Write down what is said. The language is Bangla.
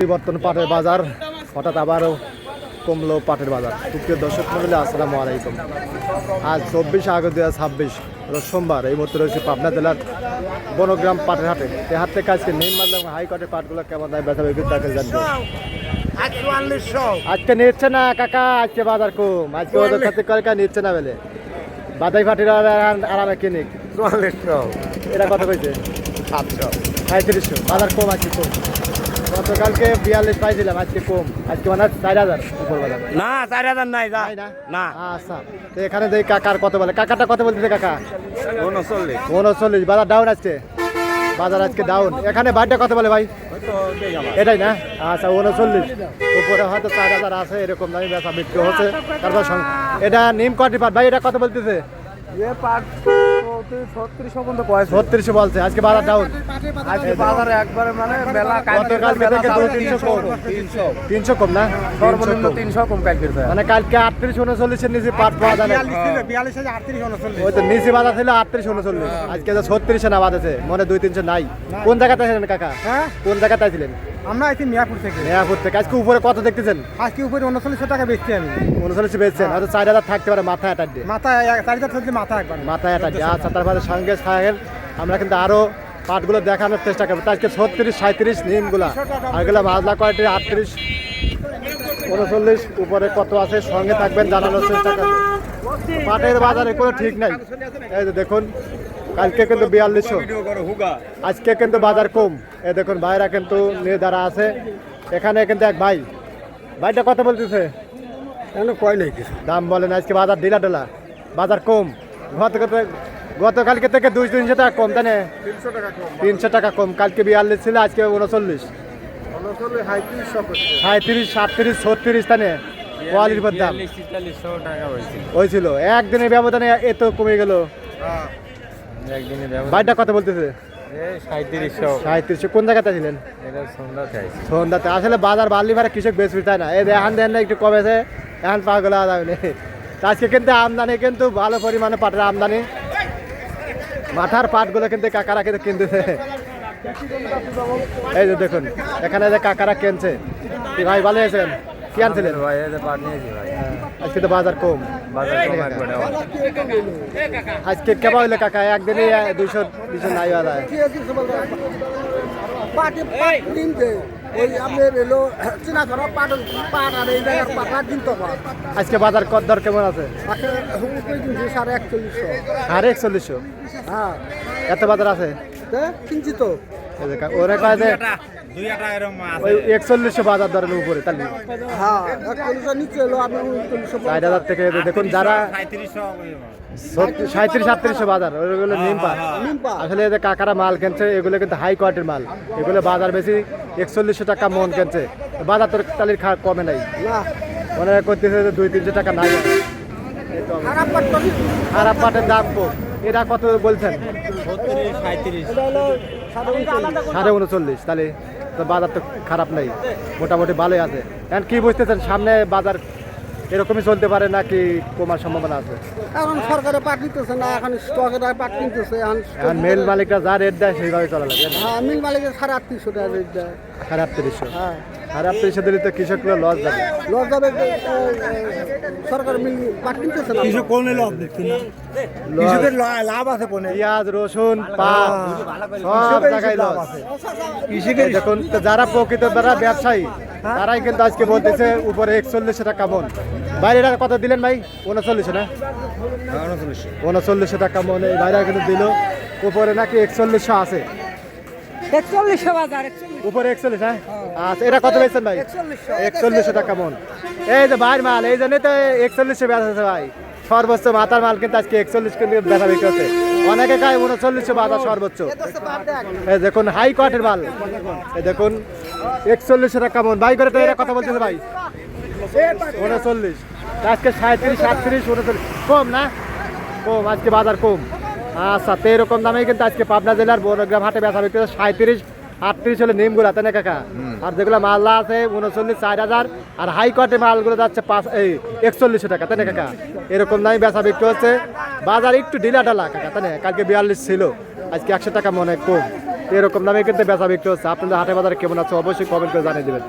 পরিবর্তন পাটের বাজার হঠাৎ আবারও কমলো পাটের বাজার। সুপ্রিয় দর্শক মন্ডলী, আসসালামু আলাইকুম। আজ 24 আগস্ট 2026 সোমবার। এই মুহূর্তে রয়েছে পাবনা জেলার বনগ্রাম পাটের হাটে। এই হাট থেকে আজকে নিম মানলাম হাইকোর্টের পাটগুলো কেমন দামে বেচা বিক্রি তাকে জানবো। আজকে নিচ্ছে না কাকা, আজকে বাজার কম। আজকে ওদের কাছে কয়েকা নিচ্ছে না বেলে বাদাই ফাটির আরামে কিনিক 4400। এটা কত কইছে? 700 3500। বাজার কম, আজকে কম। গতকালকে 42 পাইছিলাম, আজকে কম। আজকে মানে 4000 উপর বাজার। না 4000 নাই না। আচ্ছা, তো এখানে দেখি কাকার কত বলে। কাকাটা কত বলতেছে কাকা? 39। বাজার ডাউন আজকে, বাজার আজকে ডাউন। এখানে বাড়িটা কত বলে ভাই? এটাই না? আচ্ছা 39। উপরে হয়তো 4000 আছে, এরকম দামি বেচা বিক্রি হচ্ছে। তারপর এটা নিম কটি পাট ভাই, এটা কত বলতেছে? 3600 বলছে। আজকে বাজার ডাউন। আজকে বাজারে একবারে মানে মেলা গতকালকে থেকে 200-300 কম। 300 কম না? সর্বনিম্ন 300 কম কালকে। মানে কালকে 38-39 এর নিচে পাট পাওয়া যায় না। 42-38-39। ওই তো নিচে বাজার ছিল 38-39। আজকে তো 36 না বাজেছে, মনে 2-300 নাই। কোন জায়গাতে ছিলেন কাকা? হ্যাঁ, কোন জায়গাতে ছিলেন? আমরা আইছি মিয়াপুর থেকে। মিয়াপুর থেকে। আজকে উপরে কত দেখতেছেন? আজকে উপরে 3900 টাকা বেচছি আমি। 39 বেচছেন, হয়তো 4000 থাকতে পারে মাথায় অ্যাটাক দিয়ে। মাথায় 4000 থাকলে মাথা একবার মাথায় অ্যাটাক দিয়ে। আচ্ছা, তারপরে সঙ্গে থাকেন। আমরা কিন্তু আরো পাটগুলো দেখানোর চেষ্টা করবো। আজকে 36-37 নিমগুলা, আর এগুলো মাজলা কোয়ালিটি 38-39। উপরে কত আছে সঙ্গে থাকবেন, জানানোর চেষ্টা করবো। পাটের বাজারে কোনো ঠিক নাই। এই যে দেখুন, কালকে কিন্তু 4200, আজকে কিন্তু বাজার কম। এই দেখুন ভাইরা কিন্তু নিয়ে দাঁড়া আছে। এখানে কিন্তু এক ভাইটা কত বলতেছে? কয় নাই কিছু দাম বলেন। আজকে বাজার ঢিলা, বাজার কম। গতকালকে থেকে 200-300 টাকা কম, তাই না? 300 টাকা কম। কালকে 42 ছিল, আজকে 39, 37, 38, 36, তাই না? কোয়ালিটির পর দাম হয়েছিল। একদিনের ব্যবধানে এত কমে গেল। ভাইটা কত বলতেছে? 3700। কোন জায়গাতে ছিলেন? সন্ধ্যাতে। আসলে বাজার বাড়লি ভাড়া কৃষক বেশ তাই না? এই এখন দেন না একটু কমেছে, এখন পাওয়া গেলে যাবে। আজকে কিন্তু আমদানি কিন্তু ভালো পরিমাণে পাটের আমদানি। মাথার পাটগুলো কিন্তু কাকারা কিন্তু কিনতেছে। এই যে দেখুন, এখানে যে কাকারা কিনছে। কি ভাই ভালো আছেন? কি আনছিলেন? আজকে তো বাজার কম। আজকে কেমন হইলে কাকা? একদিনে 200 নাই যায়। আজকে বাজার কত দর কেমন আছে? 4100। হ্যাঁ, এত বাজার আছে কিনছি তো। ওরা কয় যে 4100 বাজার ধরেন উপরে, তাহলে 4000 থেকে। দেখুন যারা 37-3800 বাজার, ওইগুলো নিম পাট। আসলে এদের কাকারা মাল কিনছে, এগুলো কিন্তু হাই কোয়ালিটির মাল। এগুলো বাজার বেশি 4100 টাকা মন কিনছে। বাজার তোর তালির কমে নাই, মনে করতেছে 200-300 টাকা নাই। খারাপ পাটের দাম কম। এটা কত বলছেন? 39.5। তাহলে তো বাজার তো খারাপ নেই, মোটামুটি ভালোই আছে। এখন কি বুঝতেছেন, সামনে বাজার এরকমই চলতে পারে নাকি কমার সম্ভাবনা আছে? এখন সরকারে পাট নিতেছে না, এখন স্টকের পাট কিনতেছে। এখন মিল মালিকরা যা রেট দেয় সেইভাবে চলা লাগে। হ্যাঁ, মিল মালিকের 3800 টাকা রেট দেয়। 3800। হ্যাঁ, 3800 দিলে তো কৃষকগুলো লস যাবে। সরকার মিল পাট কিনতেছে না। কৃষক কোনে লস দেখছি না, কৃষকের লাভ আছে কোনে? পেঁয়াজ, রসুন, পাট সব জায়গায় লস। কৃষকের দেখুন, তো যারা প্রকৃত যারা ব্যবসায়ী, তারাই কিন্তু আজকে বলতেছে উপরে 4100 টাকা মন। বাইরে কত দিলেন ভাই? 39 না? 3900 টাকা মন এই বাইরে কিন্তু দিল। উপরে নাকি 4100 আছে। 4100 বাজার, উপরে 41। হ্যাঁ, আচ্ছা, এটা কত পেয়েছেন ভাই? 4100 টাকা মন। এই যে বাইরের মাল, এই জন্যই তো 4100 বেচা আছে ভাই। সর্বোচ্চ মাথার মাল কিন্তু আজকে 41 কিন্তু বেচা বিক্রি হচ্ছে। অনেকে খায় 3900 বাজার সর্বোচ্চ। এই দেখুন হাই কোয়ালিটির মাল। এই দেখুন 4100 টাকা মন। বাই করে তো এরা কথা বলতেছে ভাই 39। আজকে 37, 38, 39 কম না? কম, আজকে বাজার কম। আচ্ছা, তো এরকম দামে কিন্তু আজকে পাবনা জেলার বনগ্রাম হাটে বেচা বিক্রি 37-38 হলে নিমগুলা, তাই না কাকা? আর যেগুলো মালদা আছে 39, 4000। আর হাই কোয়ালিটির মালগুলো যাচ্ছে 4100 টাকা, তাই না কাকা? এরকম দামে বেচা বিক্রি হচ্ছে। বাজার একটু ঢিলা কাকা, তাই না? কালকে 42 ছিল, আজকে 100 টাকা মনে কম। এরকম দামে কিন্তু বেচা বিক্রি হচ্ছে। আপনাদের হাটে বাজারে কেমন আছে অবশ্যই কমেন্ট করে জানিয়ে দেবেন।